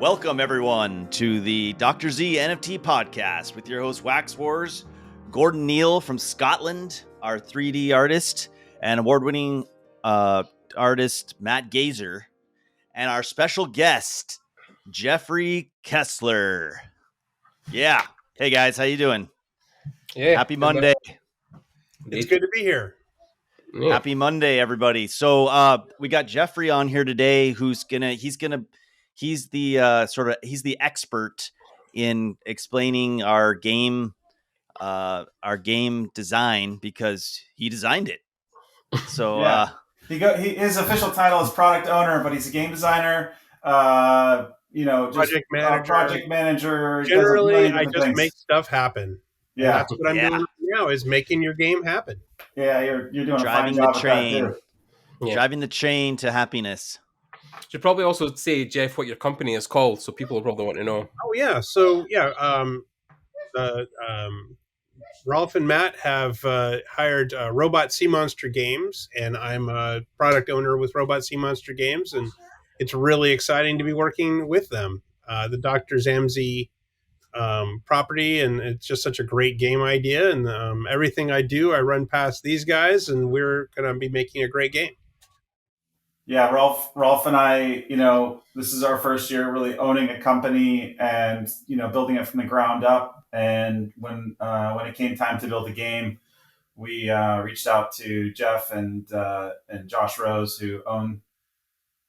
Welcome, everyone, to the Dr. Z NFT podcast with your host, Waxwars, Gordon Neal from Scotland, our 3D artist, and award-winning artist, Matt Gazer, and our special guest, Jeffrey Kessler. Yeah. Hey, guys. How you doing? Yeah. Happy Monday. It's good to be here. Yeah. Happy Monday, everybody. So we got Jeffrey on here today, he's the expert in explaining our game design because he designed it. So yeah. His official title is product owner, but he's a game designer. Project manager. Generally, I just make stuff happen. Yeah, and that's what I'm doing right now, is making your game happen. Yeah, you're doing driving a fine the job train, at that too. Driving the train to happiness. Should probably also say, Jeff, what your company is called, so people will probably want to know. Oh yeah, so Rolf and Matt have hired Robot Sea Monster Games, and I'm a product owner with Robot Sea Monster Games, and it's really exciting to be working with them. The Dr Zammsy property, and it's just such a great game idea, and everything I do, I run past these guys, and we're going to be making a great game. Yeah, Rolf and I, this is our first year really owning a company and, building it from the ground up. And when it came time to build the game, we reached out to Jeff and Josh Rose, who own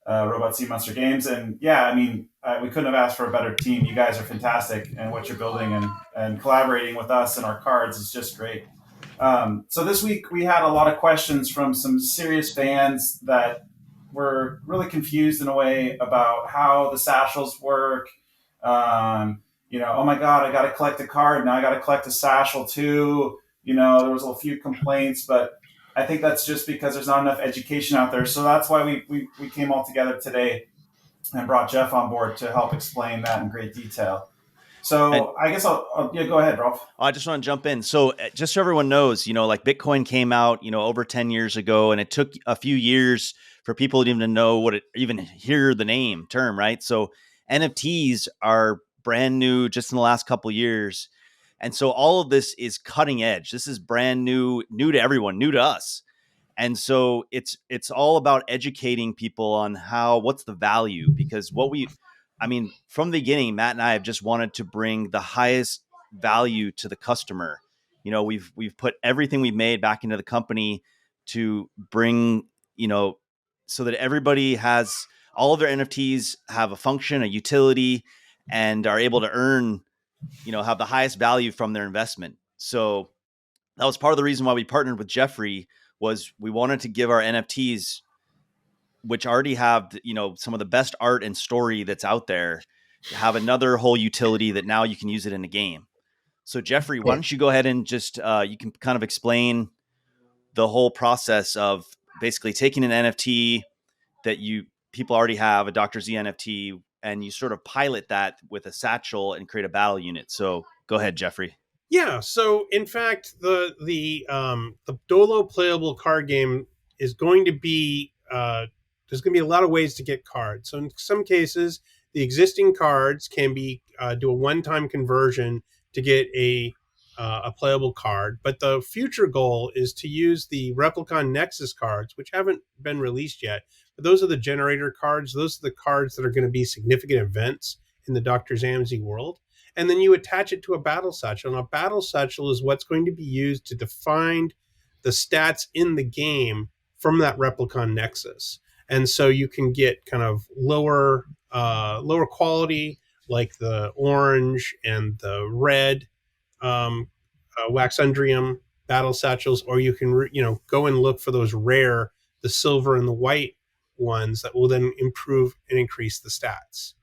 Robot Sea Monster Games. And we couldn't have asked for a better team. You guys are fantastic, and what you're building and collaborating with us and our cards is just great. So this week we had a lot of questions from some serious fans that were really confused in a way about how the satchels work. Oh my God, I got to collect a card. Now I got to collect a satchel too. There was a few complaints, but I think that's just because there's not enough education out there. So that's why we came all together today and brought Jeff on board to help explain that in great detail. So I guess I'll go ahead, Rolf. I just want to jump in. So just so everyone knows, like Bitcoin came out, over 10 years ago, and it took a few years for people to even know even hear the term, right? So NFTs are brand new just in the last couple of years. And so all of this is cutting edge. This is brand new to everyone, new to us. And so it's all about educating people on what's the value, because from the beginning, Matt and I have just wanted to bring the highest value to the customer. We've put everything we've made back into the company to bring, so that everybody has all of their NFTs have a function, a utility, and are able to earn, have the highest value from their investment. So that was part of the reason why we partnered with Jeffrey, was we wanted to give our NFTs, which already have, some of the best art and story that's out there, have another whole utility that now you can use it in a game. So Jeffrey, why don't you go ahead and just, you can kind of explain the whole process of basically taking an NFT that people already have, a Dr. Z NFT, and you sort of pilot that with a satchel and create a battle unit. So go ahead, Jeffrey. Yeah. So in fact, the Dolo playable card game is going to be, there's going to be a lot of ways to get cards. So in some cases, the existing cards can be do a one-time conversion to get a playable card. But the future goal is to use the Replicon Nexus cards, which haven't been released yet. But those are the generator cards. Those are the cards that are going to be significant events in the Dr. Zammsy world. And then you attach it to a battle satchel. And a battle satchel is what's going to be used to define the stats in the game from that Replicon Nexus. And so you can get kind of lower quality, like the orange and the red Waxundrium battle satchels, or you can go and look for those rare, the silver and the white ones that will then improve and increase the stats.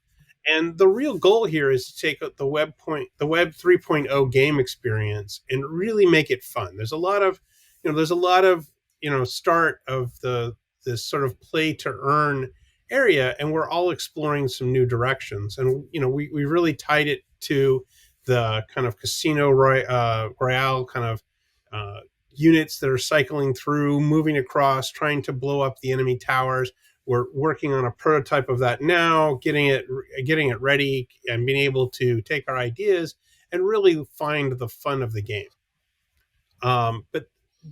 And the real goal here is to take the Web 3.0 game experience and really make it fun. There's a lot of start of this sort of play to earn area, and we're all exploring some new directions. And we really tied it to the kind of Casino Royale kind of units that are cycling through, moving across, trying to blow up the enemy towers, We're working on a prototype of that now, getting it ready, and being able to take our ideas and really find the fun of the game.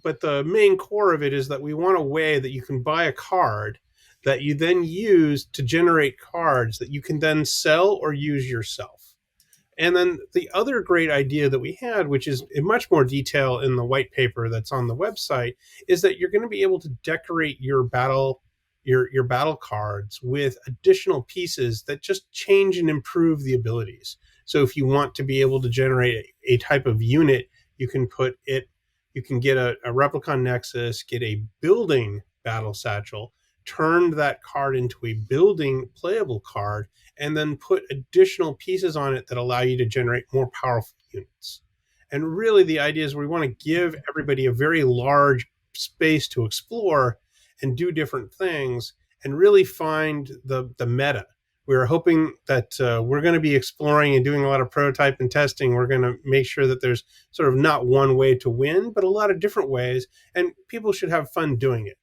But the main core of it is that we want a way that you can buy a card that you then use to generate cards that you can then sell or use yourself. And then the other great idea that we had, which is in much more detail in the white paper that's on the website, is that you're going to be able to decorate your battle cards with additional pieces that just change and improve the abilities. So if you want to be able to generate a type of unit, you can get a Replicon Nexus, get a building battle satchel, turn that card into a building playable card, and then put additional pieces on it that allow you to generate more powerful units. And really the idea is we want to give everybody a very large space to explore and do different things and really find the meta. We're hoping that we're going to be exploring and doing a lot of prototype and testing. We're going to make sure that there's sort of not one way to win, but a lot of different ways, and people should have fun doing it.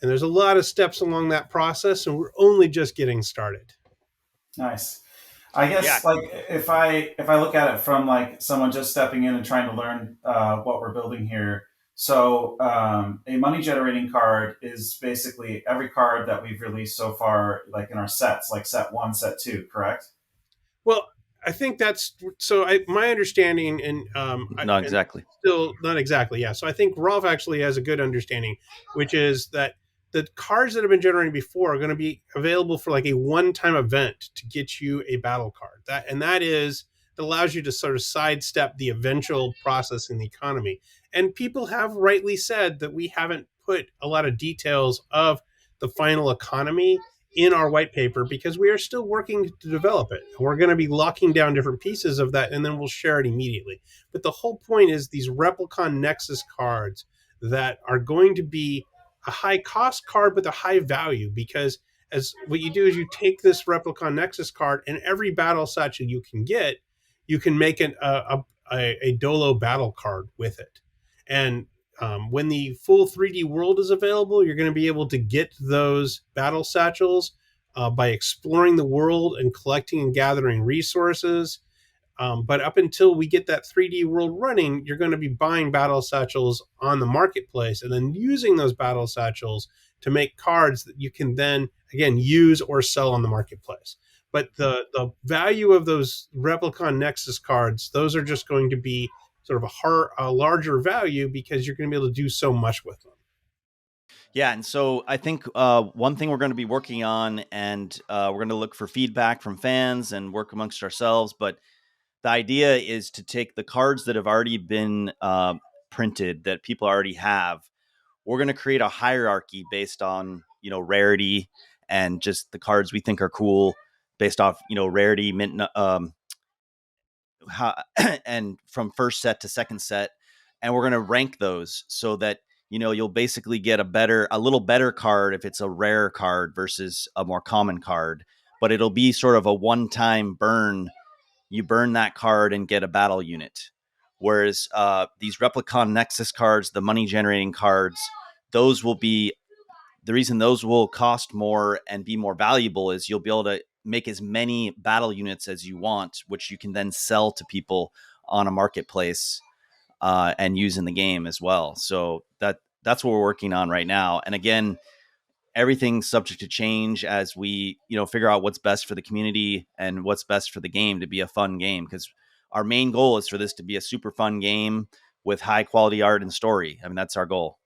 And there's a lot of steps along that process, and we're only just getting started. Nice. I guess like if I look at it from like someone just stepping in and trying to learn what we're building here. So a money generating card is basically every card that we've released so far, like in our sets, like set 1, set 2, correct? Well, I think that's so. My understanding, and not exactly, still not exactly. Yeah. So I think Rolf actually has a good understanding, which is that the cards that have been generated before are going to be available for like a one-time event to get you a battle card. That allows you to sort of sidestep the eventual process in the economy. And people have rightly said that we haven't put a lot of details of the final economy in our white paper because we are still working to develop it. We're going to be locking down different pieces of that, and then we'll share it immediately. But the whole point is these Replicon Nexus cards that are going to be a high cost card, but a high value, because as what you do is you take this Replicon Nexus card and every battle satchel you can get, you can make a Dolo battle card with it. And when the full 3D world is available, you're going to be able to get those battle satchels by exploring the world and collecting and gathering resources. But up until we get that 3D world running, you're going to be buying battle satchels on the marketplace and then using those battle satchels to make cards that you can then, again, use or sell on the marketplace. But the value of those Replicon Nexus cards, those are just going to be sort of a larger value because you're going to be able to do so much with them. Yeah, and so I think one thing we're going to be working on, and we're going to look for feedback from fans and work amongst ourselves, but the idea is to take the cards that have already been printed that people already have. We're going to create a hierarchy based on, rarity and just the cards we think are cool based off, rarity, mint, and from first set to second set. And we're going to rank those so that, you'll basically get a little better card if it's a rare card versus a more common card, but it'll be sort of a one-time burn. You burn that card and get a battle unit. Whereas these Replicon Nexus cards, the money generating cards, those will be, the reason those will cost more and be more valuable is you'll be able to make as many battle units as you want, which you can then sell to people on a marketplace and use in the game as well. So that's what we're working on right now. And again, everything's subject to change as we, figure out what's best for the community and what's best for the game to be a fun game. Because our main goal is for this to be a super fun game with high quality art and story. I mean, that's our goal.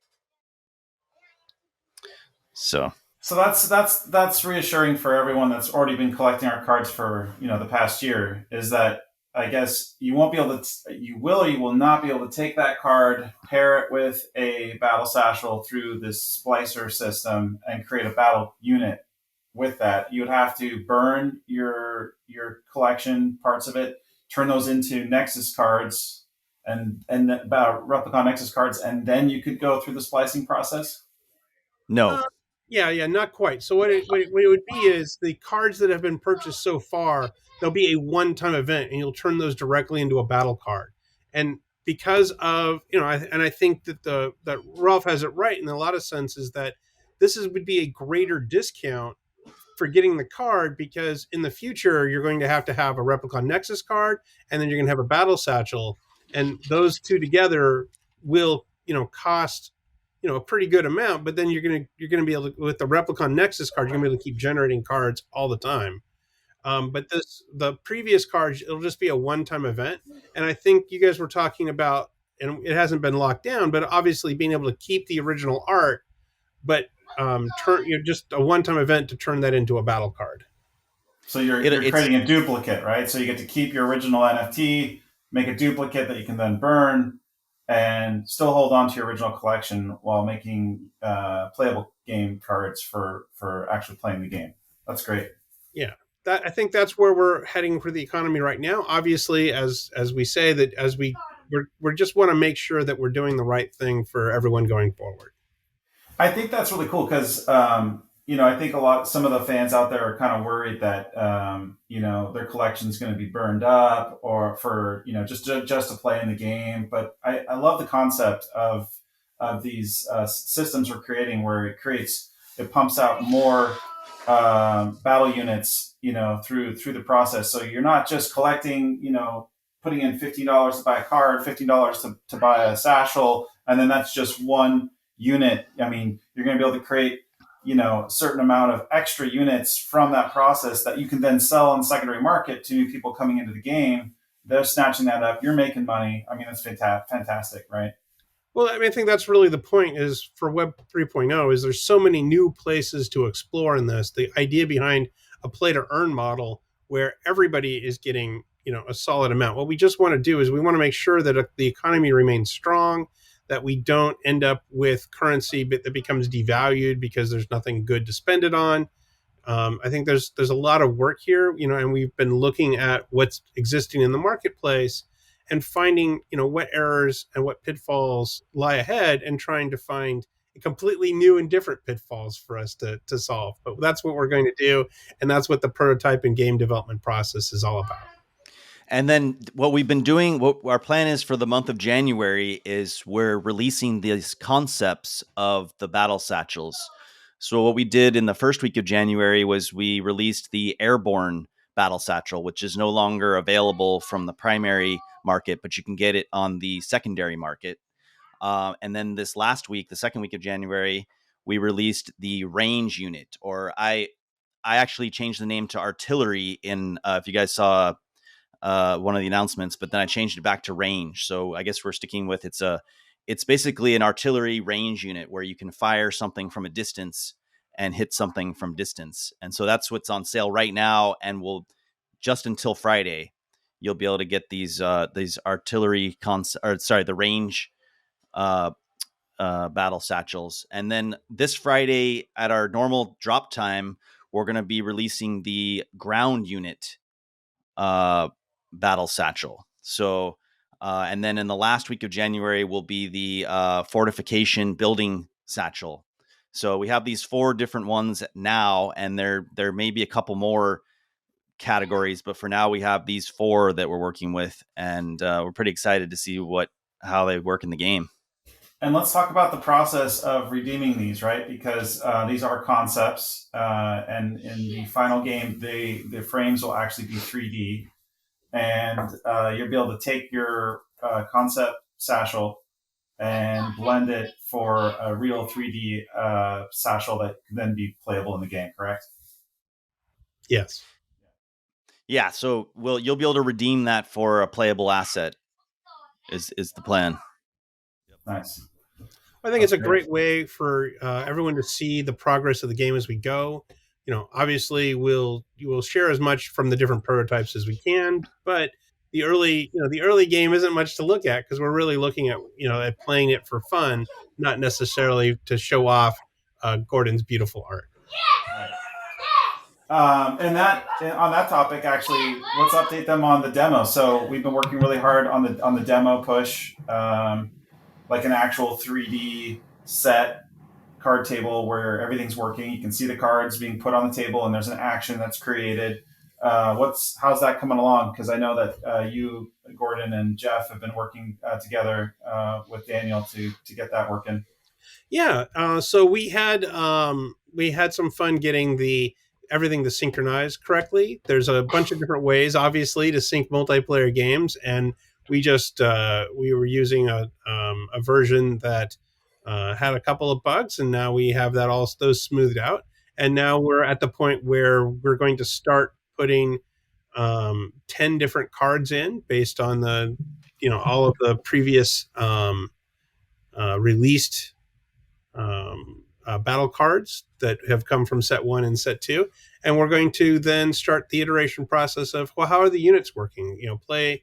So that's reassuring for everyone that's already been collecting our cards for, the past year, is that I guess you won't be able to, you will or you will not be able to take that card, pair it with a battle satchel through this splicer system and create a battle unit with that. You would have to burn your collection parts of it, turn those into Nexus cards and Replicon Nexus cards, and then you could go through the splicing process? No. Yeah, not quite. So what it would be is the cards that have been purchased so far, there'll be a one-time event, and you'll turn those directly into a battle card. And because of, I think that that Rolf has it right in a lot of senses that would be a greater discount for getting the card, because in the future you're going to have a Replicon Nexus card, and then you're going to have a Battle Satchel, and those two together will cost a pretty good amount. But then you're going to be able to, with the Replicon Nexus card, you're going to be able to keep generating cards all the time. But the previous cards, it'll just be a one-time event. And I think you guys were talking about, and it hasn't been locked down, but obviously being able to keep the original art, but just a one-time event to turn that into a battle card. So you're creating a duplicate, right? So you get to keep your original NFT, make a duplicate that you can then burn, and still hold on to your original collection while making playable game cards for actually playing the game. That's great. Yeah. I think that's where we're heading for the economy right now. Obviously, as we say, that as we just want to make sure that we're doing the right thing for everyone going forward. I think that's really cool because I think some of the fans out there are kind of worried that their collection is going to be burned up, or for just to play in the game. But I love the concept of these systems we're creating, where it pumps out more battle units through the process. So you're not just collecting, putting in $50 to buy a card, $15 to buy a satchel, and then that's just one unit. I mean, you're going to be able to create a certain amount of extra units from that process that you can then sell on the secondary market to new people coming into the game. They're snatching that up. You're making money. I mean, that's fantastic, right? Well, I think that's really the point, is for Web 3.0, is there's so many new places to explore in this. The idea behind a play to earn model where everybody is getting, a solid amount. What we just want to do is we want to make sure that the economy remains strong, that we don't end up with currency that becomes devalued because there's nothing good to spend it on. I think there's a lot of work here, and we've been looking at what's existing in the marketplace and finding, what errors and what pitfalls lie ahead, and trying to find completely new and different pitfalls for us to solve. But that's what we're going to do, and that's what the prototype and game development process is all about. And then what we've been doing, what our plan is for the month of January, is we're releasing these concepts of the battle satchels. So what we did in the first week of January was we released the airborne battle satchel, which is no longer available from the primary market, but you can get it on the secondary market. And then this last week, the second week of January, we released the range unit, or I actually changed the name to artillery in, if you guys saw one of the announcements, but then I changed it back to range. So I guess we're sticking with it's basically an artillery range unit where you can fire something from a distance and hit something from distance. And so that's what's on sale right now, and will just until Friday. You'll be able to get these artillery the range battle satchels. And then this Friday at our normal drop time, we're going to be releasing the ground unit battle satchel. So, and then in the last week of January will be the fortification building satchel. So we have these 4 different ones now, and there may be a couple more categories, but for now we have these 4 that we're working with, and we're pretty excited to see how they work in the game. And let's talk about the process of redeeming these, right? Because these are concepts, and in the final game, the frames will actually be 3D, and you'll be able to take your concept satchel and blend it for a real 3D satchel that can then be playable in the game, correct? Yes. Yeah, so you'll be able to redeem that for a playable asset is the plan. Nice. I think it's a great way for everyone to see the progress of the game as we go. Obviously you will share as much from the different prototypes as we can, but the early game isn't much to look at, because we're really looking at playing it for fun, not necessarily to show off Gordon's beautiful art. And on that topic, actually, let's update them on the demo. So we've been working really hard on the demo push, like an actual 3D set card table where everything's working. You can see the cards being put on the table, and there's an action that's created. How's that coming along? Because I know that you, Gordon, and Jeff have been working together with Daniel to get that working. Yeah, so we had some fun getting everything to synchronize correctly. There's a bunch of different ways, obviously, to sync multiplayer games, and we were using a version that had a couple of bugs, and now we have those smoothed out, and now we're at the point where we're going to start putting 10 different cards in based on all of the previous released battle cards that have come from set 1 and set 2, and we're going to then start the iteration process of, well, how are the units working? Play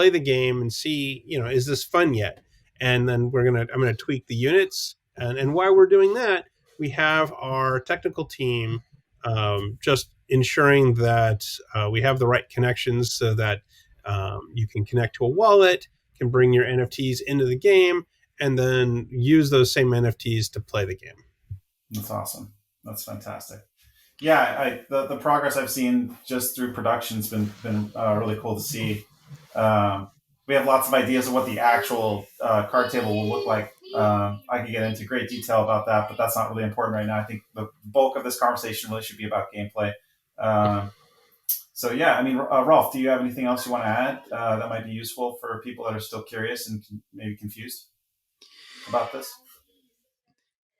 the game and see, is this fun yet? And then I'm gonna tweak the units, and while we're doing that, we have our technical team just ensuring that we have the right connections so that you can connect to a wallet, can bring your NFTs into the game, and then use those same NFTs to play the game. That's awesome. That's fantastic. Yeah, the progress I've seen just through production's been really cool to see. We have lots of ideas of what the actual card table will look like. I could get into great detail about that, but that's not really important right now. I think the bulk of this conversation really should be about gameplay. So yeah, I mean, Rolf, do you have anything else you want to add that might be useful for people that are still curious and maybe confused about this?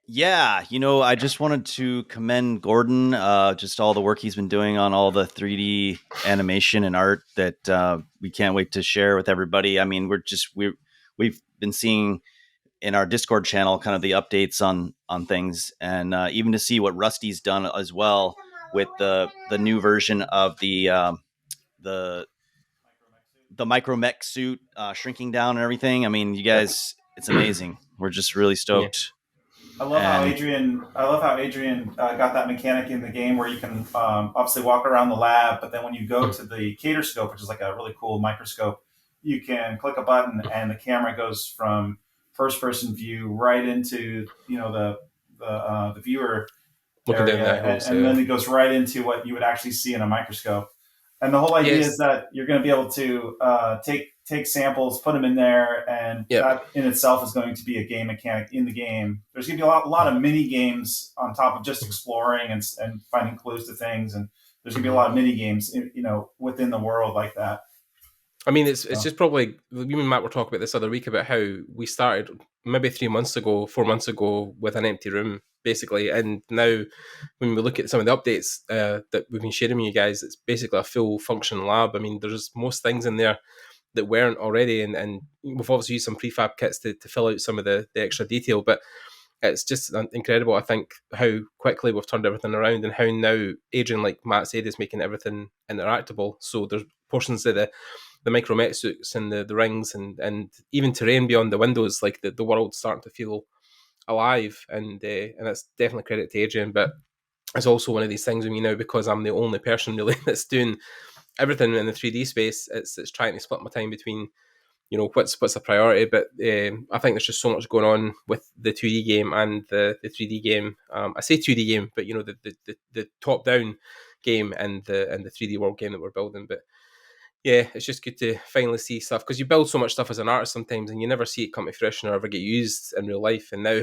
Yeah, I just wanted to commend Gordon, just all the work he's been doing on all the 3D animation and art that we can't wait to share with everybody. I mean, we've been seeing in our Discord channel kind of the updates on things, and even to see what Rusty's done as well with the new version of the micro mech suit shrinking down and everything. I mean, you guys, it's amazing. We're just really stoked. I love how Adrian got that mechanic in the game where you can obviously walk around the lab, but then when you go to the cater scope, which is like a really cool microscope, you can click a button and the camera goes from first person view right into the viewer area, and then it goes right into what you would actually see in a microscope. And the whole idea is that you're going to be able to take samples, put them in there, and that in itself is going to be a game mechanic in the game. There's going to be a lot of mini games on top of just exploring and finding clues to things, and there's going to be a lot of mini games, within the world like that. I mean, it's just probably, you and Matt were talking about this other week about how we started maybe 4 months ago with an empty room, basically. And now when we look at some of the updates that we've been sharing with you guys, it's basically a full function lab. I mean, there's most things in there that weren't already. And we've obviously used some prefab kits to fill out some of the extra detail. But it's just incredible, I think, how quickly we've turned everything around and how now Adrian, like Matt said, is making everything interactable. So there's portions of the micro mech suits and the rings and even terrain beyond the windows, like the world's starting to feel alive, and it's definitely credit to Adrian. But it's also one of these things with me now, because I'm the only person really that's doing everything in the 3D space. It's trying to split my time between what's a priority, but I think there's just so much going on with the 2D game and the 3D game. I say 2D game, but the top down game and the 3D world game that we're building. But yeah, it's just good to finally see stuff, because you build so much stuff as an artist sometimes and you never see it come to fruition or ever get used in real life. And now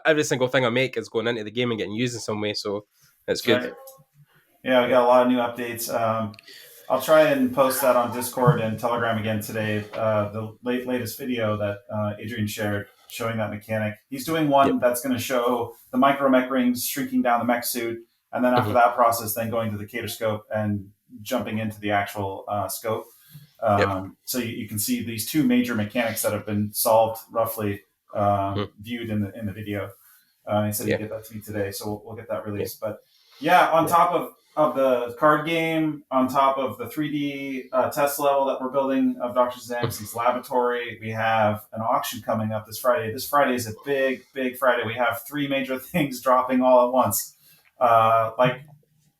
every single thing I make is going into the game and getting used in some way. So it's good. Right. Yeah, we got a lot of new updates. I'll try and post that on Discord and Telegram again today. The latest video that Adrian shared showing that mechanic. He's doing one that's going to show the micro mech rings shrinking down the mech suit, and then after that process, then going to the cater scope and jumping into the actual scope. So you can see these two major mechanics that have been solved roughly, viewed in the video. He said he'd get that to me today, so we'll get that released. But yeah, on top of the card game, on top of the 3D test level that we're building of Dr. Zammsy's laboratory, we have an auction coming up this Friday. This Friday is a big, big Friday. We have 3 major things dropping all at once. Like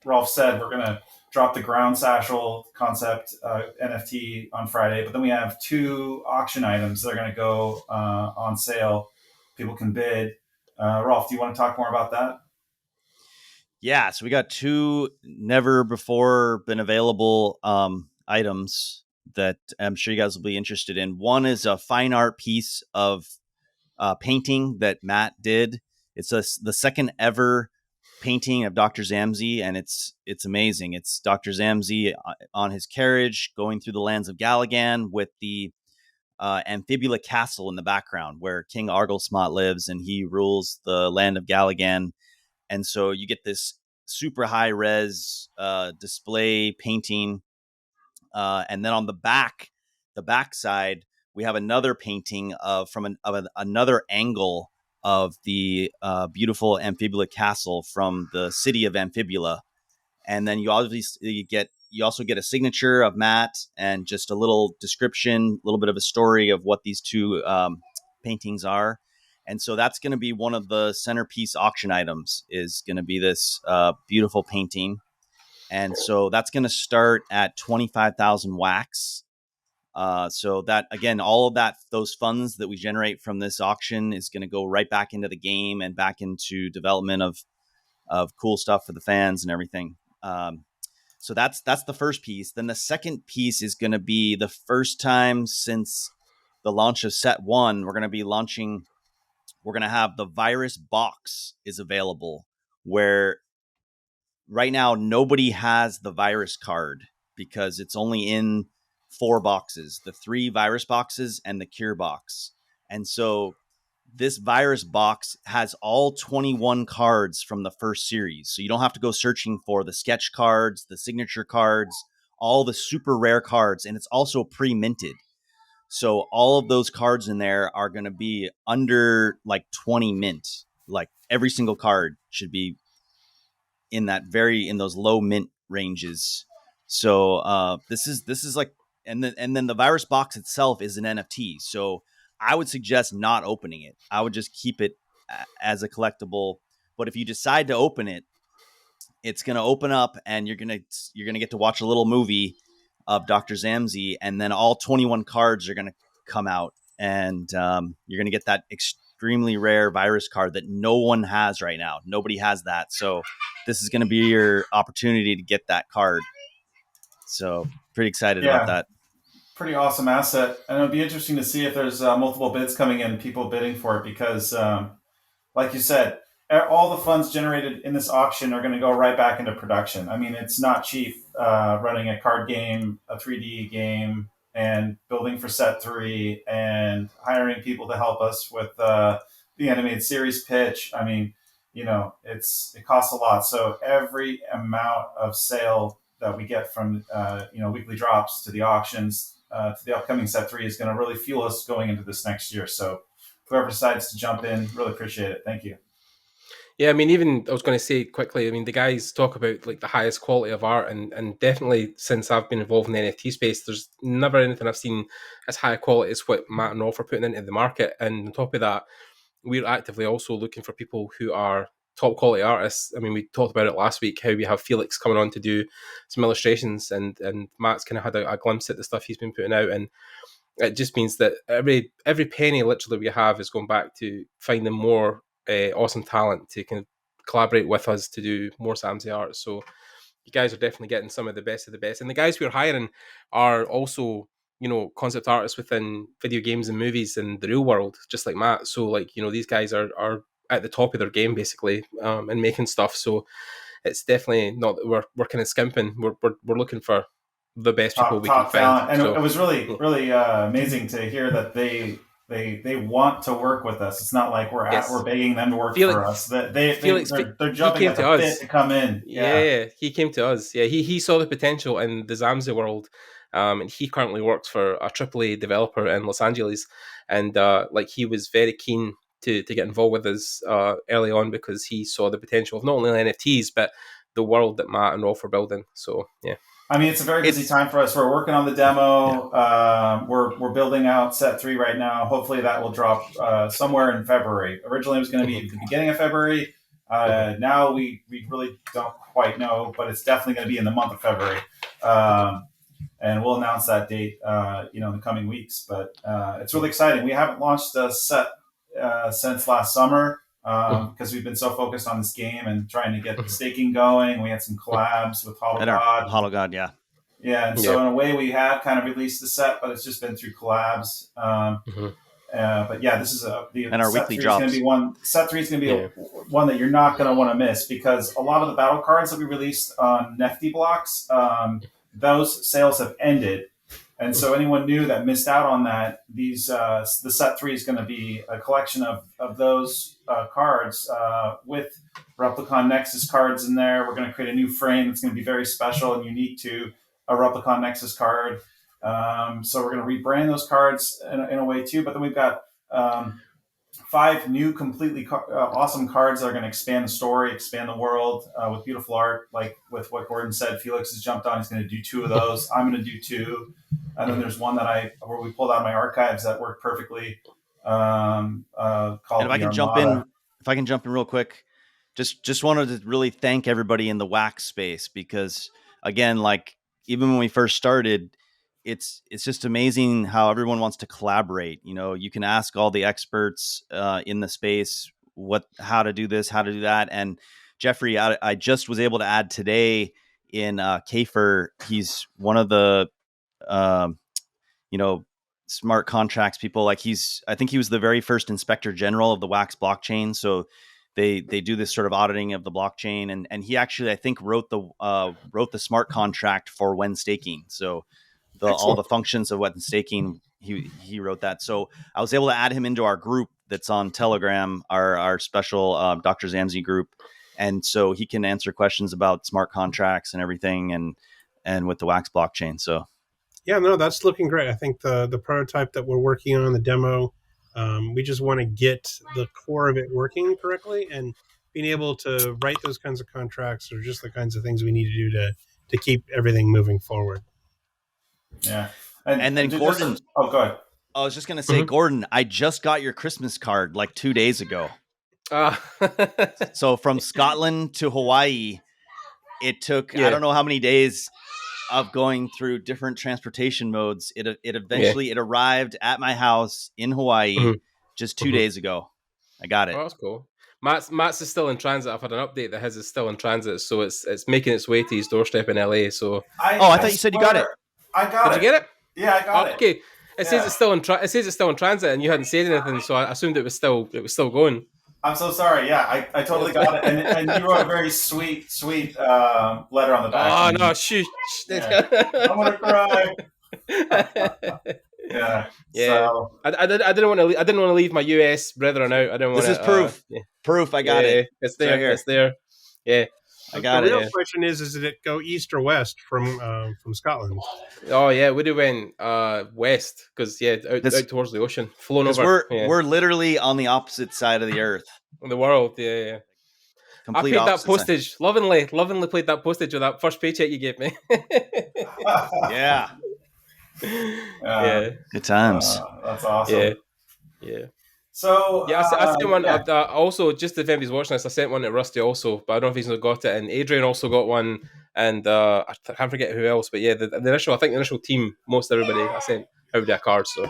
Rolf said, we're going to drop the ground satchel concept NFT on Friday, but then we have 2 auction items that are going to go on sale. People can bid. Rolf, do you want to talk more about that? Yeah, so we got 2 never before been available items that I'm sure you guys will be interested in. One is a fine art piece of painting that Matt did. It's the second ever painting of Dr. Zammsy, and it's amazing. It's Dr. Zammsy on his carriage going through the lands of Galagan with the Amphibula Castle in the background, where King Argylsmot lives, and he rules the land of Galagan. And so you get this super high res display painting, and then on the back side, we have another painting from another angle of the beautiful Amphibula Castle from the city of Amphibula. And then you also get a signature of Matt and just a little description, a little bit of a story of what these two paintings are. And so that's going to be one of the centerpiece auction items, is going to be this beautiful painting. And so that's going to start at 25,000 wax. So that, again, all of those funds that we generate from this auction is going to go right back into the game and back into development of cool stuff for the fans and everything. So that's the first piece. Then the second piece is going to be the first time since the launch of set 1. We're going to have the virus box is available, where right now nobody has the virus card because it's only in 4 boxes, the 3 virus boxes and the cure box. And so this virus box has all 21 cards from the first series. So you don't have to go searching for the sketch cards, the signature cards, all the super rare cards. And it's also pre-minted. So all of those cards in there are going to be under like 20 mint. Like every single card should be in those low mint ranges. So this is like, and then the virus box itself is an NFT. So I would suggest not opening it. I would just keep it as a collectible. But if you decide to open it, it's going to open up, and you're going to get to watch a little movie of Dr. Zammsy, and then all 21 cards are going to come out, and you're going to get that extremely rare virus card that no one has right now. Nobody has that. So this is going to be your opportunity to get that card. So pretty excited about that. Pretty awesome asset. And it'll be interesting to see if there's multiple bids coming in, people bidding for it, because like you said, all the funds generated in this auction are going to go right back into production. I mean, it's not cheap running a card game, a 3D game, and building for set 3 and hiring people to help us with the animated series pitch. I mean, it costs a lot. So every amount of sale that we get from weekly drops to the auctions to the upcoming set 3 is going to really fuel us going into this next year. So whoever decides to jump in, really appreciate it. Thank you. Yeah, I mean, even I was going to say quickly, I mean, the guys talk about like the highest quality of art, and definitely since I've been involved in the NFT space, there's never anything I've seen as high quality as what Matt and Rolf are putting into the market. And on top of that, we're actively also looking for people who are top quality artists. I mean, we talked about it last week, how we have Felix coming on to do some illustrations, and Matt's kind of had a glimpse at the stuff he's been putting out, and it just means that every penny literally we have is going back to finding more awesome talent to kind of collaborate with us to do more Zammsy art. So you guys are definitely getting some of the best, and the guys we're hiring are also concept artists within video games and movies and the real world, just like Matt. So like these guys are at the top of their game basically, and making stuff. So it's definitely not that we're kind of skimping. We're looking for the best people we can find. And it was really amazing to hear that they want to work with us. It's not like we're begging them to work for us. They're jumping at the bit to come in. Yeah, he came to us. Yeah, he saw the potential in the Zammsy world, and he currently works for a AAA developer in Los Angeles, and he was very keen to get involved with us early on because he saw the potential of not only NFTs but the world that Matt and Rolf are building. So yeah. I mean, it's a very busy time for us. We're working on the demo. Yeah. We're building out set 3 right now. Hopefully that will drop somewhere in February. Originally it was going to be the beginning of February. Now we really don't quite know, but it's definitely going to be in the month of February. And we'll announce that date, in the coming weeks. But it's really exciting. We haven't launched a set since last summer. Because we've been so focused on this game and trying to get the staking going. We had some collabs with HoloGod, yeah. Yeah, and so in a way we have kind of released the set, but it's just been through collabs. But yeah, this is and our set weekly 3 is going to drops. be one. Set 3 is going to be one that you're not going to want to miss, because a lot of the battle cards that we released on NEFTY blocks, those sales have ended. And so anyone new that missed out on that, the set 3 is going to be a collection of those cards with Replicon Nexus cards in there. We're going to create a new frame that's going to be very special and unique to a Replicon Nexus card. So we're going to rebrand those cards in a way too. But then we've got 5 new completely awesome cards that are going to expand the story, expand the world with beautiful art. Like with what Gordon said, Felix has jumped on. He's going to do 2 of those. I'm going to do 2. And then there's one that where we pulled out of my archives that worked perfectly. Called and if I can jump in real quick, just wanted to really thank everybody in the wax space, because again, like even when we first started, it's just amazing how everyone wants to collaborate. You know, you can ask all the experts in the space how to do this, how to do that. And Jeffrey, I just was able to add today in Kafer. He's one of the smart contracts people. Like I think he was the very first inspector general of the Wax blockchain. So they do this sort of auditing of the blockchain, and he actually, I think, wrote the smart contract for Whenstaking. So all the functions of Whenstaking, he wrote that. So I was able to add him into our group that's on Telegram, our special Dr Zammsy group, and so he can answer questions about smart contracts and everything, and with the Wax blockchain. So yeah, no, that's looking great. I think the prototype that we're working on, the demo, we just want to get the core of it working correctly, and being able to write those kinds of contracts are just the kinds of things we need to do to keep everything moving forward. Yeah. And then Gordon. Go ahead. I was just going to say, Gordon, I just got your Christmas card like 2 days ago. So from Scotland to Hawaii, it took, I don't know how many days of going through different transportation modes. It eventually it arrived at my house in Hawaii just 2 days ago. I got it. Oh, that's cool. Matt's is still in transit. I've had an update that his is still in transit, so it's making its way to his doorstep in LA. So I thought you said you got it. I got it. Did you get it? Yeah, I got it. Okay. It says it's still in transit, and you hadn't said anything, so I assumed it was still going. I'm so sorry. Yeah, I totally got it, and you wrote a very sweet letter on the back. Oh no, shh. Yeah. I'm gonna cry. Yeah. So. I didn't want to leave my US brethren out. I didn't want. This is proof. Proof. I got it. It's there. Right here. It's there. Yeah. I got it. The real question is did it go east or west from Scotland? Oh yeah, we went west because out towards the ocean, flown over. We're literally on the opposite side of the earth. In the world, yeah. Complete I paid that postage side. Lovingly paid that postage with that first paycheck you gave me. Yeah. Good times. That's awesome. Yeah. So I sent one. Also, just if anybody's watching this, I sent one to Rusty also, but I don't know if he's got it. And Adrian also got one, and I can't forget who else. But yeah, the initial team, most everybody, I sent everybody a card. So.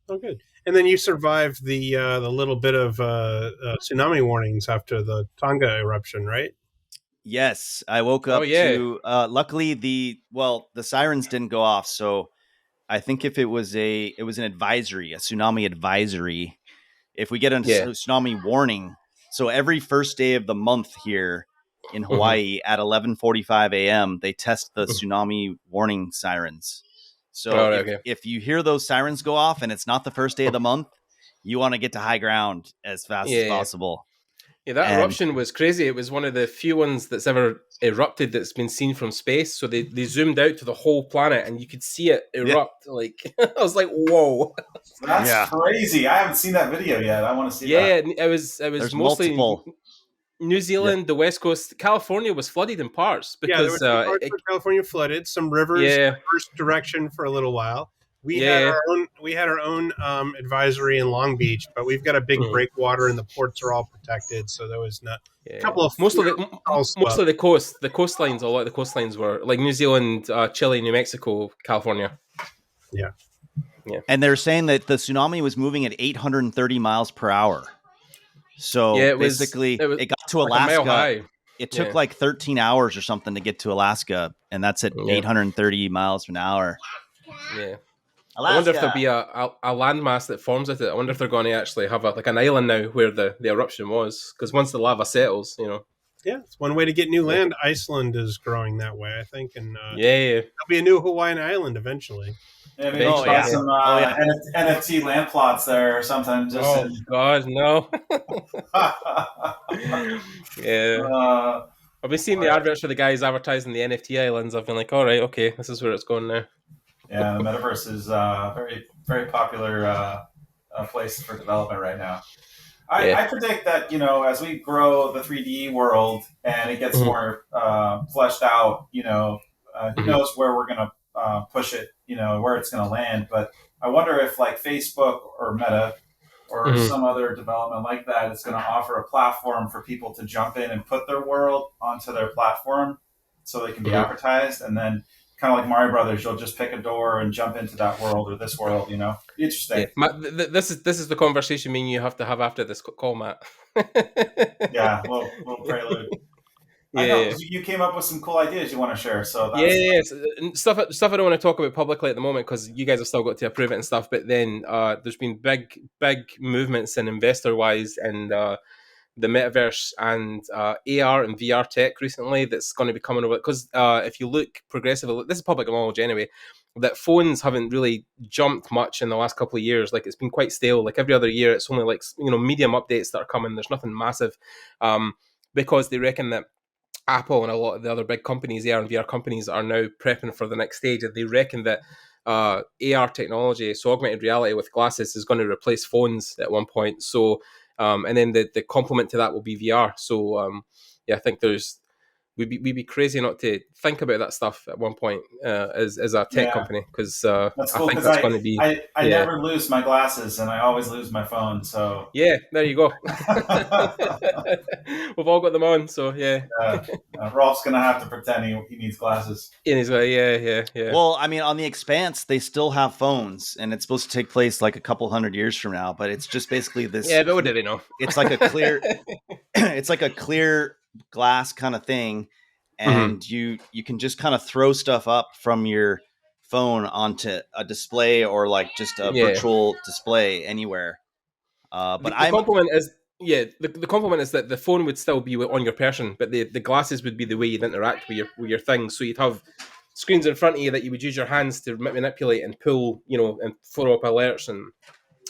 Oh, good. And then you survived the little bit of tsunami warnings after the Tonga eruption, right? Yes, I woke up to. Luckily, the sirens didn't go off, so I think if it was an advisory, a tsunami advisory. If we get a tsunami warning, so every first day of the month here in Hawaii at 11:45 a.m. they test the tsunami warning sirens. So if you hear those sirens go off and it's not the first day of the month, you want to get to high ground as fast as possible. Yeah, that eruption was crazy. It was one of the few ones that's ever erupted that's been seen from space. So they zoomed out to the whole planet and you could see it erupt. Like I was like, whoa. That's crazy. I haven't seen that video yet. I want to see that. Yeah, it was There's mostly multiple. New Zealand, the West Coast, California was flooded in parts because there were parts of California flooded. Some rivers reversed direction for a little while. We had our own advisory in Long Beach, but we've got a big breakwater and the ports are all protected, so there was not a couple of most of the coastlines. A lot of the coastlines were like New Zealand, Chile, New Mexico, California. Yeah. And they're saying that the tsunami was moving at 830 miles per hour. So it got to Alaska. Like a mile high. It took like 13 hours or something to get to Alaska, and that's at 830 miles an hour. Yeah. I wonder if there'll Alaska. be a landmass that forms with it. I wonder if they're going to actually have like an island now where the eruption was, because once the lava settles, Yeah, it's one way to get new land. Iceland is growing that way, I think, and yeah. there'll be a new Hawaiian island eventually. Yeah, maybe Oh, buy yeah. some NFT land plots there or something. Just God, no. Yeah. I've been seeing the adverts for the guys advertising the NFT islands. I've been like, all right, okay, this is where it's going now. Yeah, the metaverse is very, very popular place for development right now. I predict that, as we grow the 3D world and it gets more fleshed out, who knows where we're going to push it, where it's going to land. But I wonder if like Facebook or Meta or some other development like that is going to offer a platform for people to jump in and put their world onto their platform so they can be advertised. And then kind of like Mario Brothers, you'll just pick a door and jump into that world or this world, Interesting. Yeah. This is the conversation me and you have to have after this call, Matt. Yeah, we'll prelude. Yeah. I know, you came up with some cool ideas you want to share. So that's stuff I don't want to talk about publicly at the moment because you guys have still got to approve it and stuff. But then there's been big movements in investor wise and the metaverse and AR and VR tech recently that's going to be coming over. Because if you look progressively, this is public knowledge anyway, that phones haven't really jumped much in the last couple of years. Like it's been quite stale. Like every other year, it's only like medium updates that are coming. There's nothing massive because they reckon that Apple and a lot of the other big companies, AR and VR companies, are now prepping for the next stage, and they reckon that AR technology, so augmented reality with glasses, is going to replace phones at one point. So, and then the complement to that will be VR. So, I think we'd be crazy not to think about that stuff at one point as a tech company, because that's cool, I think that's going to be. I never lose my glasses, and I always lose my phone. So yeah, there you go. We've all got them on, so yeah. Rolf's gonna have to pretend he needs glasses. In his way, yeah. Well, I mean, on the Expanse, they still have phones, and it's supposed to take place like a couple hundred years from now. But it's just basically this. Yeah, but what do they know? It's like a clear. It's like a clear glass kind of thing, and you can just kind of throw stuff up from your phone onto a display or like just a virtual display anywhere. But the compliment is the compliment is that the phone would still be on your person, but the glasses would be the way you'd interact with your things. So you'd have screens in front of you that you would use your hands to manipulate and pull, and throw up alerts. And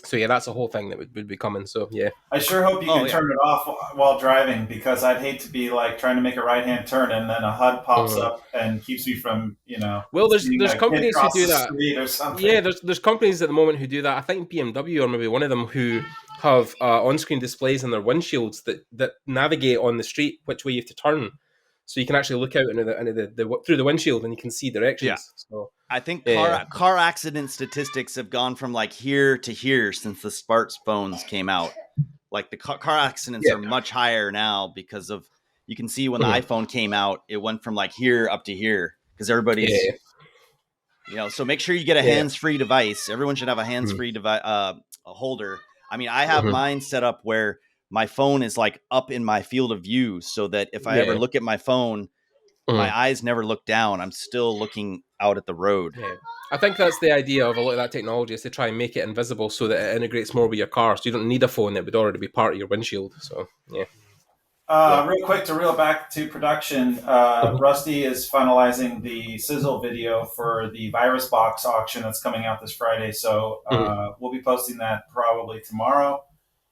so that's a whole thing that would be coming. So I sure hope you can turn it off while driving, because I'd hate to be like trying to make a right hand turn and then a HUD pops up and keeps me from Well, there's companies who do that. Or something. Yeah, there's companies at the moment who do that. I think BMW or maybe one of them who have on-screen displays in their windshields that navigate on the street which way you have to turn, so you can actually look out into the through the windshield and you can see directions. Yeah. So I think car accident statistics have gone from like here to here since the smartphones came out. Like the car accidents are much higher now because of, you can see when the iPhone came out, it went from like here up to here because everybody's, so make sure you get a hands-free device. Everyone should have a hands-free device, a holder. I mean, I have mine set up where my phone is like up in my field of view so that if I ever look at my phone, my eyes never look down. I'm still looking out at the road. Yeah. I think that's the idea of a lot of that technology, is to try and make it invisible so that it integrates more with your car. So you don't need a phone that would already be part of your windshield. So, real quick to reel back to production, Rusty is finalizing the sizzle video for the Virus Box auction that's coming out this Friday. So we'll be posting that probably tomorrow,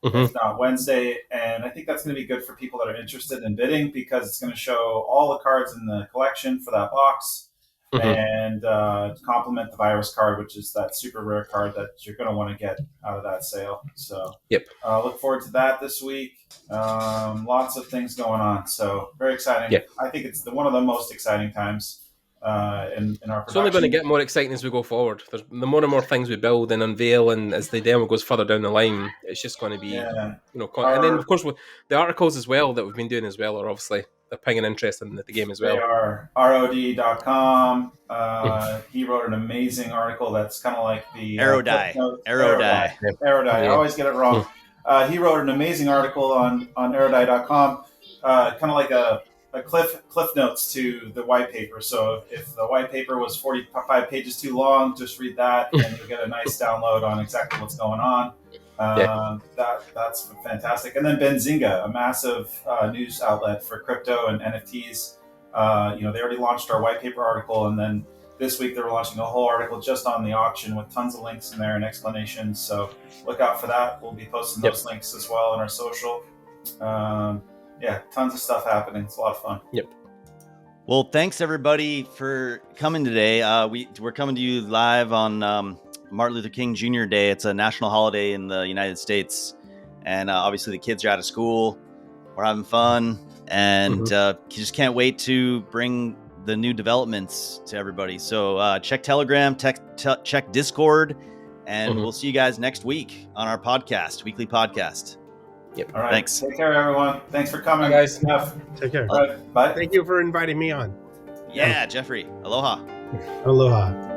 if not Wednesday. And I think that's going to be good for people that are interested in bidding, because it's going to show all the cards in the collection for that box. And complement the virus card, which is that super rare card that you're going to want to get out of that sale. So look forward to that this week. Lots of things going on. So very exciting. I think it's one of the most exciting times in our production. It's only going to get more exciting as we go forward. The more and more things we build and unveil, and as the demo goes further down the line, it's just going to be, and then of course the articles as well that we've been doing as well are obviously they're paying an interest in the game as well. They are ARODIE.com. He wrote an amazing article that's kind of like the ARODIE. I always get it wrong. He wrote an amazing article on ARODIE.com, kind of like a cliff notes to the white paper. So if the white paper was 45 pages too long, just read that, and you'll get a nice download on exactly what's going on. That's fantastic. And then Benzinga, a massive news outlet for crypto and NFTs. They already launched our white paper article, and then this week they were launching a whole article just on the auction with tons of links in there and explanations. So look out for that. We'll be posting those links as well on our social. Tons of stuff happening. It's a lot of fun. Well, thanks everybody for coming today. We're coming to you live on Martin Luther King Jr. Day. It's a national holiday in the United States, and obviously the kids are out of school. We're having fun, and just can't wait to bring the new developments to everybody. So check Telegram, check Discord, and we'll see you guys next week on our weekly podcast. All right. Thanks. Take care, everyone. Thanks for coming, guys. Take care. All right. Bye. Thank you for inviting me on. Yeah, Jeffrey. Aloha. Aloha.